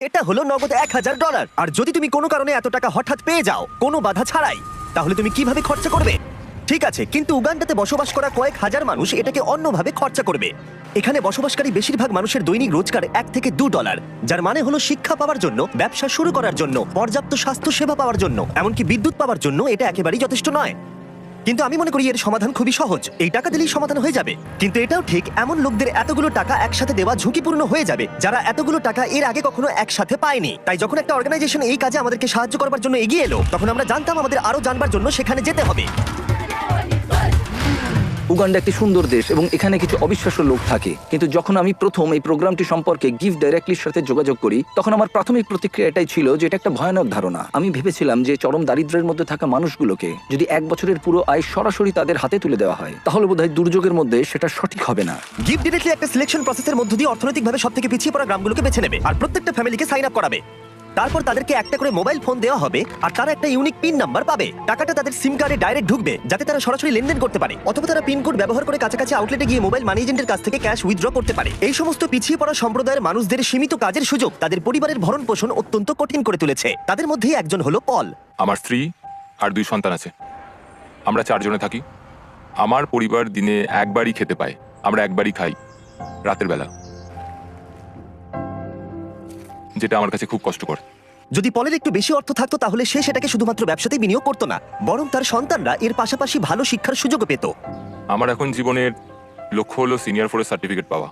এটা হলো নগদ $1000। আর যদি তুমি কোনো কারণে এত টাকা হঠাৎ পেয়ে যাও কোনো বাধা ছাড়াই, তাহলে তুমি কিভাবে খরচা করবে? ঠিক আছে, কিন্তু উগান্ডাতে বসবাস করা কয়েক হাজার মানুষ এটাকে অন্যভাবে খরচা করবে। এখানে বসবাসকারী বেশিরভাগ মানুষের দৈনিক রোজগার $1 থেকে $2, যার মানে হলো শিক্ষা পাওয়ার জন্য, ব্যবসা শুরু করার জন্য, পর্যাপ্ত স্বাস্থ্য সেবা পাওয়ার জন্য, এমনকি বিদ্যুৎ পাওয়ার জন্য এটা একেবারেই যথেষ্ট নয়। কিন্তু আমি মনে করি এর সমাধান খুবই সহজ, এই টাকা দিলেই সমাধান হয়ে যাবে। কিন্তু এটাও ঠিক, এমন লোকদের এতগুলো টাকা একসাথে দেওয়া ঝুঁকিপূর্ণ হয়ে যাবে যারা এতগুলো টাকা এর আগে কখনো একসাথে পায়নি। তাই যখন একটা অর্গানাইজেশন এই কাজে আমাদেরকে সাহায্য করবার জন্য এগিয়ে এলো, তখন আমরা জানতাম আমাদের আরো জানবার জন্য সেখানে যেতে হবে। উগান্ডা একটি সুন্দর দেশ এবং এখানে কিছু অবিশ্বাস্য লোক থাকে, কিন্তু যখন আমি প্রথম এই প্রোগ্রামটি সম্পর্কে গিভ ডাইরেক্টলির সাথে যোগাযোগ করি, তখন আমার প্রাথমিক প্রতিক্রিয়া এটাই ছিল যে এটা একটা ভয়ানক ধারণা। আমি ভেবেছিলাম যে চরম দারিদ্র্যের মধ্যে থাকা মানুষগুলোকে যদি 1 বছরের পুরো আয় সরাসরি তাদের হাতে তুলে দেওয়া হয়, তাহলে বোধহয় দুর্যোগের মধ্যে সেটা সঠিক হবে না। গিভ ডিরেক্টলি একটা সিলেকশন প্রসেসের মধ্য দিয়ে অর্থনৈতিকভাবে সবথেকে পিছিয়ে পড়া গ্রামগুলোকে বেছে নেবে আর প্রত্যেকটা ফ্যামিলিকে সাইন আপ করাবে। তারপর তাদেরকে একটা করে মোবাইল ফোন দেওয়া হবে আর তারা একটা ইউনিক পিন নাম্বার পাবে। টাকাটা তাদের সিম কার্ডে ডাইরেক্ট ঢুকবে যাতে তারা সরাসরি লেনদেন করতে পারে, অথবা তারা পিন কোড ব্যবহার করে কাছাকাছি আউটলেটে গিয়ে মোবাইল মানি এজেন্টের কাছ থেকে ক্যাশ উইথড্র করতে পারে। এই সমস্ত পিছিয়ে পড়া সম্প্রদায়ের মানুষদের সীমিত কাজের সুযোগ তাদের পরিবারের ভরণ পোষণ অত্যন্ত কঠিন করে তুলেছে। তাদের মধ্যেই একজন হলো পল। আমার স্ত্রী আর 2 সন্তান আছে। আমরা 4 জনে থাকি। আমার পরিবার দিনে একবারই খেতে পায়। আমরা একবারই খাই, রাতের বেলা, যেটা আমার কাছে খুব কষ্টকর। যদি পলের একটু বেশি অর্থ থাকতো তাহলে সে সেটাকে শুধুমাত্র ব্যবসাতেই বিনিয়োগ করতো না, বরং তার সন্তানরা এর পাশাপাশি ভালো শিক্ষার সুযোগও পেত। আমার এখন জীবনের লক্ষ্য হলো সিনিয়র 4 সার্টিফিকেট পাওয়া।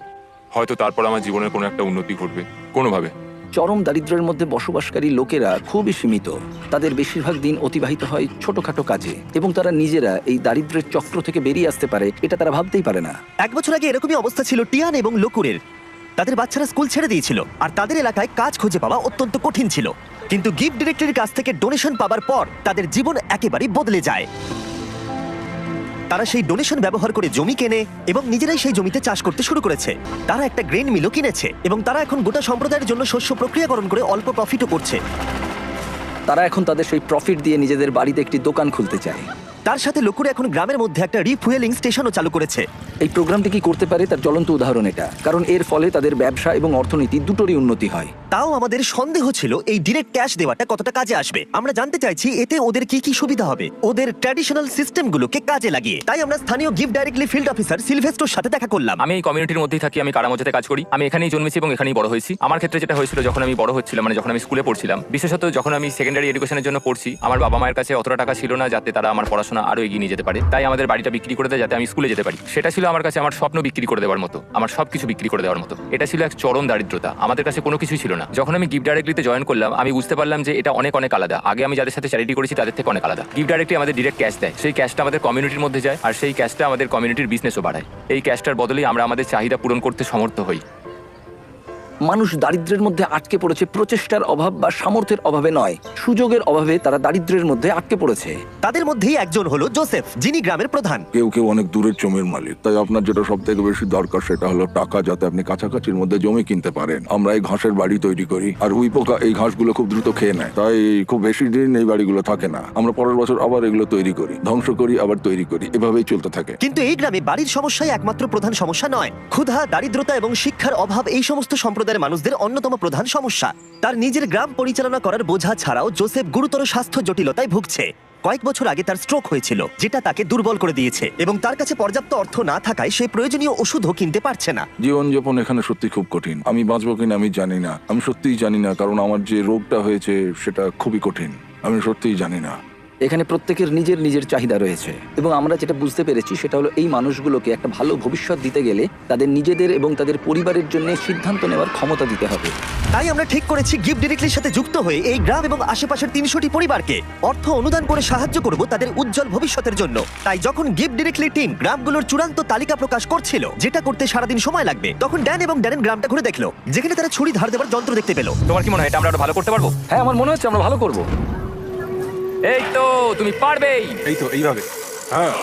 হয়তো তারপর আমার জীবনের কোনো একটা উন্নতি ঘটবে কোনোভাবে। চরম দারিদ্র্যের মধ্যে বসবাসকারী লোকেরা খুবই সীমিত। তাদের বেশিরভাগ দিন অতিবাহিত হয় ছোটখাটো কাজে এবং তারা নিজেরা এই দারিদ্র্যের চক্র থেকে বেরিয়ে আসতে পারে এটা তারা ভাবতেই পারে না। 1 বছর আগে এরকমই অবস্থা ছিল টিয়ান এবং লকুরের। তাদের বাচ্চারা স্কুল ছেড়ে দিয়েছিল আর তাদের এলাকায় কাজ খুঁজে পাওয়া অত্যন্ত কঠিন ছিল। কিন্তু গিভ ডিরেক্টরির কাছ থেকে ডোনেশন পাওয়ার পর তাদের জীবন একেবারেই বদলে যায়। তারা সেই ডোনেশন ব্যবহার করে জমি কেনে এবং নিজেরাই সেই জমিতে চাষ করতে শুরু করেছে। তারা একটা গ্রেন মিলও কিনেছে এবং তারা এখন গোটা সম্প্রদায়ের জন্য শস্য প্রক্রিয়াকরণ করে অল্প প্রফিটও করছে। তারা এখন তাদের সেই প্রফিট দিয়ে নিজেদের বাড়িতে একটি দোকান খুলতে চায়। তার সাথে লকুরে এখন গ্রামের মধ্যে একটা রিফুয়েলিং স্টেশনও চালু করেছে। এই প্রোগ্রামটি কি করতে পারে তার জ্বলন্ত উদাহরণ এটা, কারণ এর ফলে তাদের ব্যবসা এবং অর্থনীতি দুটোরই উন্নতি হয়। তাও আমাদের সন্দেহ ছিল এই ডিরেক্ট ক্যাশ দেওয়াটা কতটা কাজে আসবে। আমরা জানতে চাইছি এতে ওদের কি কি সুবিধা হবে ওদের ট্র্যাডিশনাল সিস্টেমগুলোকে কাজে লাগিয়ে। তাই আমরা স্থানীয় গিভ ডাইরেক্টলি ফিল্ড অফিসার সিলভেস্ট্রোর সাথে দেখা করলাম। আমি এই কমিউনিটির মধ্যেই থাকি, আমি কারামজাতে কাজ করি। আমি এখানেই জন্মেছি এবং এখানেই বড় হয়েছি। আমার ক্ষেত্রে যেটা হয়েছিল, যখন আমি বড় হচ্ছিলাম, মানে যখন আমি স্কুলে পড়ছিলাম, বিশেষত যখন আমি সেকেন্ডারি এডুকেশনের জন্য পড়ছি, আমার বাবা মায়ের কাছে অতটা টাকা ছিল না যাতে তারা আমার পড়াশোনা আরো এগিয়ে নিয়ে যেতে পারে। তাই আমাদের বাড়িটা বিক্রি করে দেয় যাতে আমি স্কুলে যেতে পারি। সেটা ছিল আমার কাছে আমার স্বপ্ন বিক্রি করে দেওয়ার মতো, আমার সবকিছু বিক্রি করে দেওয়ার মতো। এটা ছিল এক চরম দারিদ্রতা, আমাদের কাছে কোনো কিছুই ছিল না। যখন আমি গিভ ডাইরেক্টলিতে জয়েন করলাম, আমি বুঝতে পারলাম যে এটা অনেক অনেক আলাদা। আগে আমি যাদের সাথে চ্যারিটি করেছি তাদের থেকে অনেক আলাদা। গিভ ডাইরেক্টলি আমাদের ডিরেক্ট ক্যাশ দেয়, সেই ক্যাশটা আমাদের কমিউনিটির মধ্যে যায় আর সেই ক্যাশটা আমাদের কমিউনিটির বিজনেসও বাড়ায়। এই ক্যাশটার বদলেই আমরা আমাদের চাহিদা পূরণ করতে সমর্থ হই। মানুষ দারিদ্র্যের মধ্যে আটকে পড়েছে প্রচেষ্টার অভাব বা সামর্থ্যের অভাবে নয়, সুযোগের অভাবে তারা দারিদ্র্যের মধ্যে আটকে পড়েছে। তাদের মধ্যেই একজন হলো জোসেফ, যিনি গ্রামের প্রধান। কেউ কেউ অনেক দূরের জমির মালিক, তাই আপনার যেটা সব থেকে বেশি দরকার সেটা হলো টাকা, যাতে আপনি কাছাকাছির মধ্যে জমি কিনতে পারেন। আমরা এই ঘাসের বাড়ি তৈরি করি আর উই পোকা এই ঘাসগুলো খুব দ্রুত খেয়ে নেয়, তাই খুব বেশি দিন এই বাড়িগুলো থাকে না। আমরা পরের বছর আবার এগুলো তৈরি করি, ধ্বংস করি, আবার তৈরি করি, এভাবেই চলতে থাকে। কিন্তু এই গ্রামে বাড়ির সমস্যাই একমাত্র প্রধান সমস্যা নয়। ক্ষুধা, দারিদ্রতা এবং শিক্ষার অভাব এই সমস্ত সম্প্রদায়ের মানুষদের অন্যতম প্রধান সমস্যা। তার নিজের গ্রাম পরিচালনা করার বোঝা ছাড়াও জোসেফ গুরুতর স্বাস্থ্য জটিলতায় ভুগছে। কয়েক বছর আগে তার স্ট্রোক হয়েছিল, যেটা তাকে দুর্বল করে দিয়েছে এবং তার কাছে পর্যাপ্ত অর্থ না থাকায় সে প্রয়োজনীয় ওষুধও কিনতে পারছে না। জীবনযাপন এখানে সত্যি খুব কঠিন। আমি বাঁচবো কিনা আমি জানি না, আমি সত্যিই জানি না, কারণ আমার যে রোগটা হয়েছে সেটা খুবই কঠিন। আমি সত্যিই জানি না। এখানে প্রত্যেকের নিজের নিজের চাহিদা রয়েছে এবং আমরা যেটা বুঝতে পেরেছি সেটা হলো এই মানুষগুলোকে একটা ভালো ভবিষ্যৎ দিতে গেলে তাদের নিজেদের এবং তাদের পরিবারের জন্য সিদ্ধান্ত নেওয়ার ক্ষমতা দিতে হবে। তাই আমরা ঠিক করেছি গিভ ডিরেক্টলির সাথে যুক্ত হয়ে এই গ্রাম এবং আশেপাশের 300টি পরিবারকে অর্থ অনুদান করে সাহায্য করব তাদের উজ্জ্বল ভবিষ্যতের জন্য। তাই যখন গিভ ডিরেক্টলি টিম গ্রামগুলোর চূড়ান্ত তালিকা প্রকাশ করছিল, যেটা করতে সারাদিন সময় লাগবে, তখন ড্যান এবং ড্যারেন গ্রামটা ঘুরে দেখলো, যেখানে তারা ছুরি ধার দেওয়ার যন্ত্র দেখতে পেল। তোমার কি মনে হয় এটা আমরা আরো ভালো করতে পারবো? হ্যাঁ, আমার মনে হচ্ছে আমরা ভালো করব। এই তো, তুমি পারবেই। এই তো, এইভাবে। হ্যাঁ,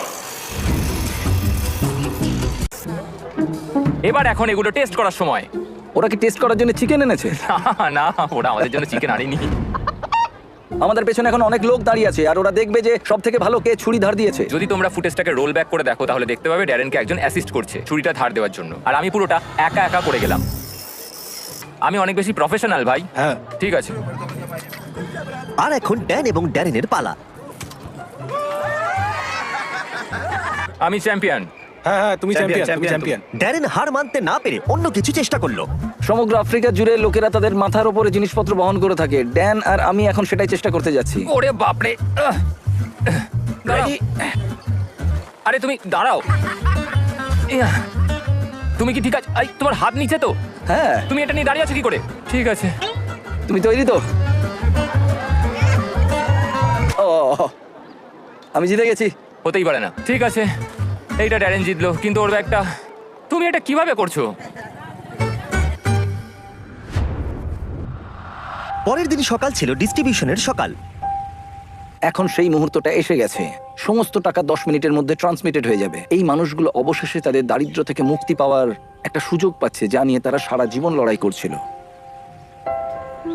এবার এখন এগুলো টেস্ট করার সময়। ওরা কি টেস্ট করার জন্য চিকেন এনেছে? না, ওরা আমাদের জন্য চিকেন আনেনি। আমাদের পেছনে এখন অনেক লোক দাঁড়িয়ে আছে আর ওরা দেখবে যে সব থেকে ভালো কে ছুরি ধার দিয়েছে। যদি তোমরা ফুটেজটাকে রোল ব্যাক করে দেখো তাহলে দেখতে পাবে ড্যারেনকে একজন অ্যাসিস্ট করছে ছুরিটা ধার দেওয়ার জন্য, আর আমি পুরোটা একা একা করে গেলাম। আমি অনেক বেশি প্রফেশনাল ভাই। হ্যাঁ। ঠিক আছে। আর এখন ড্যান এবং ড্যারেনের পালা। আমি চ্যাম্পিয়ন। হ্যাঁ হ্যাঁ, তুমি চ্যাম্পিয়ন, তুমি champion, চ্যাম্পিয়ন। ড্যারেন হার মানতে না পেরে অন্য কিছু চেষ্টা করলো। সমগ্র আফ্রিকা জুড়ে লোকেরা তাদের মাথার উপরে জিনিসপত্র বহন করে থাকে। ড্যান আর আমি এখন সেটাই চেষ্টা করতে যাচ্ছি। ওরে বাপরে। দাঁড়াও। আরে তুমি দাঁড়াও। ইয়া। তুমি কি ঠিক আছে? তোমার হাত নিচে তো? হ্যাঁ, তুমি এটা নিয়ে দাঁড়িয়ে আছো কি করে? ঠিক আছে। তুমি তৈরি তো? ও, আমি জিতে গেছি। হতেই পারে না। ঠিক আছে, এইটা ড্যারেন জিতলো, কিন্তু ওর ব্যাগটা। তুমি এটা কিভাবে করছো? পরের দিন সকাল ছিল ডিস্ট্রিবিউশনের সকাল। এখন সেই মুহূর্তটা এসে গেছে। সমস্ত টাকা 10 মিনিটের মধ্যে ট্রান্সমিটেড হয়ে যাবে। এই মানুষগুলো অবশেষে তাদের দারিদ্র্য থেকে মুক্তি পাওয়ার একটা সুযোগ পাচ্ছে, যা নিয়ে তারা সারা জীবন লড়াই করছিল।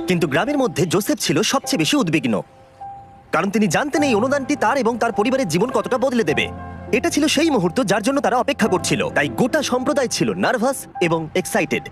কিন্তু গ্রামের মধ্যে জোসেফ ছিল সবচেয়ে বেশি উদ্বিগ্ন, কারণ তিনি জানতেন এই অনুদানটি তার এবং তার পরিবারের জীবন কতটা বদলে দেবে। এটা ছিল সেই মুহূর্ত যার জন্য তারা অপেক্ষা করছিল, তাই গোটা সম্প্রদায় ছিল নার্ভাস এবং এক্সাইটেড।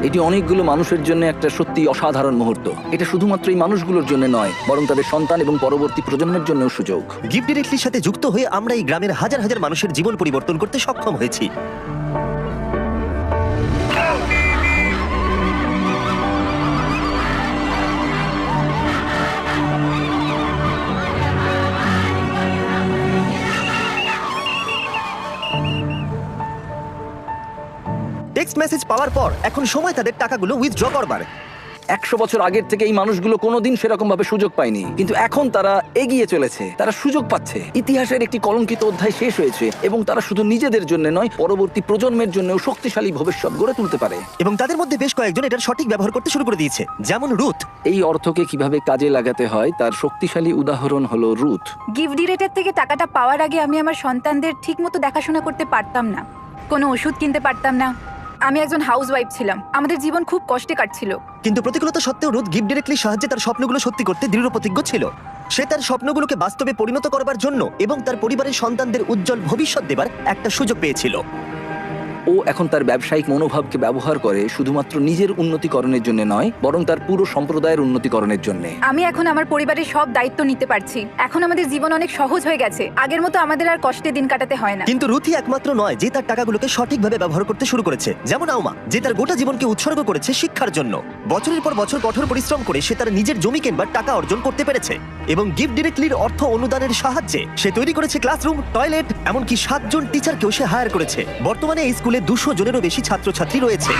এটি অনেকগুলো মানুষের জন্য একটা সত্যি অসাধারণ মুহূর্ত। এটা শুধুমাত্র এই মানুষগুলোর জন্য নয়, বরং তাদের সন্তান এবং পরবর্তী প্রজন্মের জন্যও সুযোগ। গিফট ডিরেক্টলির সাথে যুক্ত হয়ে আমরা এই গ্রামের হাজার হাজার মানুষের জীবন পরিবর্তন করতে সক্ষম হয়েছি। টেক্সট মেসেজ পাওয়ার পর এখন সময় তাদের টাকাগুলো উইথড্র করবার। 100 বছর আগের থেকে এই মানুষগুলো কোনোদিন সেরকম ভাবে সুযোগ পায়নি, কিন্তু এখন তারা এগিয়ে চলেছে, তারা সুযোগ পাচ্ছে। ইতিহাসের একটি কলঙ্কিত অধ্যায় শেষ হয়েছে এবং তারা শুধু নিজেদের জন্য নয়, পরবর্তী প্রজন্মের জন্যও শক্তিশালী ভবিষ্যৎ গড়ে তুলতে পারে। এবং তাদের মধ্যে বেশ কয়েকজন এটার সঠিক ব্যবহার করতে শুরু করে দিয়েছে, যেমন রুথ। এই অর্থকে কিভাবে কাজে লাগাতে হয় তার শক্তিশালী উদাহরণ হলো রুথ। গিফট ডিরেক্টর থেকে টাকাটা পাওয়ার আগে আমি আমার সন্তানদের ঠিকমতো দেখাশোনা করতে পারতাম না, কোনো ওষুধ কিনতে পারতাম না। আমি একজন হাউসওয়াইফ ছিলাম, আমাদের জীবন খুব কষ্টে কাটছিল। কিন্তু প্রতিকূলতা সত্ত্বেও রুথ গিফট ডিরেক্টলির সাহায্যে তার স্বপ্নগুলো সত্যি করতে দৃঢ় প্রতিজ্ঞ ছিল। সে তার স্বপ্নগুলোকে বাস্তবে পরিণত করবার জন্য এবং তার পরিবারের সন্তানদের উজ্জ্বল ভবিষ্যৎ দেবার একটা সুযোগ পেয়েছিল। ও এখন তার ব্যবসায়িক মনোভাবকে ব্যবহার করে শুধুমাত্র নিজের উন্নতিকরণের জন্য নয়, বরং তার পুরো সম্প্রদায়ের উন্নতিকরণের জন্য। আমি এখন আমার পরিবারের সব দায়িত্ব নিতে পারছি। এখন আমাদের জীবন অনেক সহজ হয়ে গেছে, আগের মতো আমাদের আর কষ্টে দিন কাটাতে হয় না। কিন্তু রুথই একমাত্র নয় যে তার টাকাগুলোকে সঠিকভাবে ব্যবহার করতে শুরু করেছে, যেমন আউমা, যে তার গোটা জীবনকে উৎসর্গ করেছে শিক্ষার জন্য। বছরের পর বছর কঠোর পরিশ্রম করে সে তার নিজের জমি কেনবার টাকা অর্জন করতে পেরেছে, এবং গিফট ডিরেক্টলির অর্থ অনুদানের সাহায্যে সে তৈরি করেছে ক্লাসরুম, টয়লেট, এমনকি 7 জন টিচারকেও সে হায়ার করেছে। বর্তমানে এই স্কুলে 200 জনেরও বেশি ছাত্রছাত্রী রয়েছে।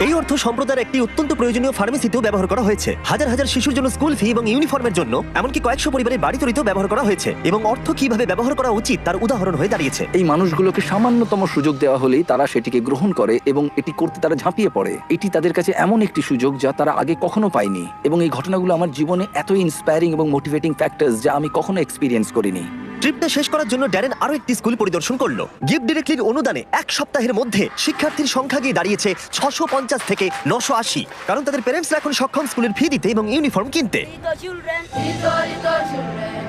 এই অর্থ সম্প্রদায়ের একটি অত্যন্ত প্রয়োজনীয় ফার্মেসিতেও ব্যবহার করা হয়েছে, হাজার হাজার শিশুর জন্য স্কুল ফি এবং ইউনিফর্মের জন্য, এমনকি কয়েকশো পরিবারের বাড়ি তৈরিতেও ব্যবহার করা হয়েছে। এবং অর্থ কিভাবে ব্যবহার করা উচিত তার উদাহরণ হয়ে দাঁড়িয়েছে। এই মানুষগুলোকে সামান্যতম সুযোগ দেওয়া হলেই তারা সেটিকে গ্রহণ করে এবং এটি করতে তারা ঝাঁপিয়ে পড়ে। এটি তাদের কাছে এমন একটি সুযোগ যা তারা আগে কখনো পায়নি, এবং এই ঘটনাগুলো আমার জীবনে এতই ইন্সপায়ারিং এবং মোটিভেটিং ফ্যাক্টরস যা আমি কখনো এক্সপিরিয়েন্স করিনি। ট্রিপটা শেষ করার জন্য ড্যারেন আরো একটি স্কুল পরিদর্শন করলো। গিফট ডিরেক্টলির অনুদানে 1 সপ্তাহের মধ্যে শিক্ষার্থীর সংখ্যা গিয়ে দাঁড়িয়েছে 650 থেকে 980, কারণ তাদের প্যারেন্টসরা এখন সক্ষম স্কুলের ফি দিতে এবং ইউনিফর্ম কিনতে। Little children, little children,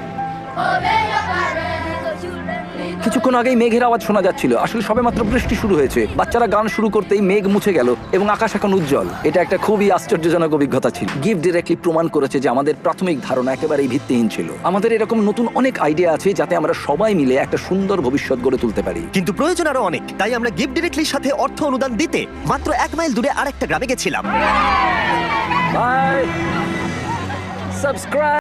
obey your parents, little children, little কিছুক্ষণ আগেই মেঘের আওয়াজ শোনা যাচ্ছিল। আসলে সবেমাত্র বৃষ্টি শুরু হয়েছে। বাচ্চারা গান শুরু করতেই মেঘ মুছে গেল এবং আকাশ এখন উজ্জ্বল। এটা একটা খুবই আশ্চর্যজনক অভিজ্ঞতা ছিল। গিফট ডিরেক্টলি প্রমাণ করেছে যে আমাদের প্রাথমিক ধারণা একেবারেই ভিত্তিহীন ছিল। আমাদের এরকম নতুন অনেক আইডিয়া আছে যাতে আমরা সবাই মিলে একটা সুন্দর ভবিষ্যৎ গড়ে তুলতে পারি। কিন্তু প্রয়োজন আরো অনেক, তাই আমরা গিফট ডিরেক্টলির সাথে অর্থ অনুদান দিতে মাত্র 1 মাইল দূরে আরেকটা গ্রামে গেছিলাম। বাই। সাবস্ক্রাইব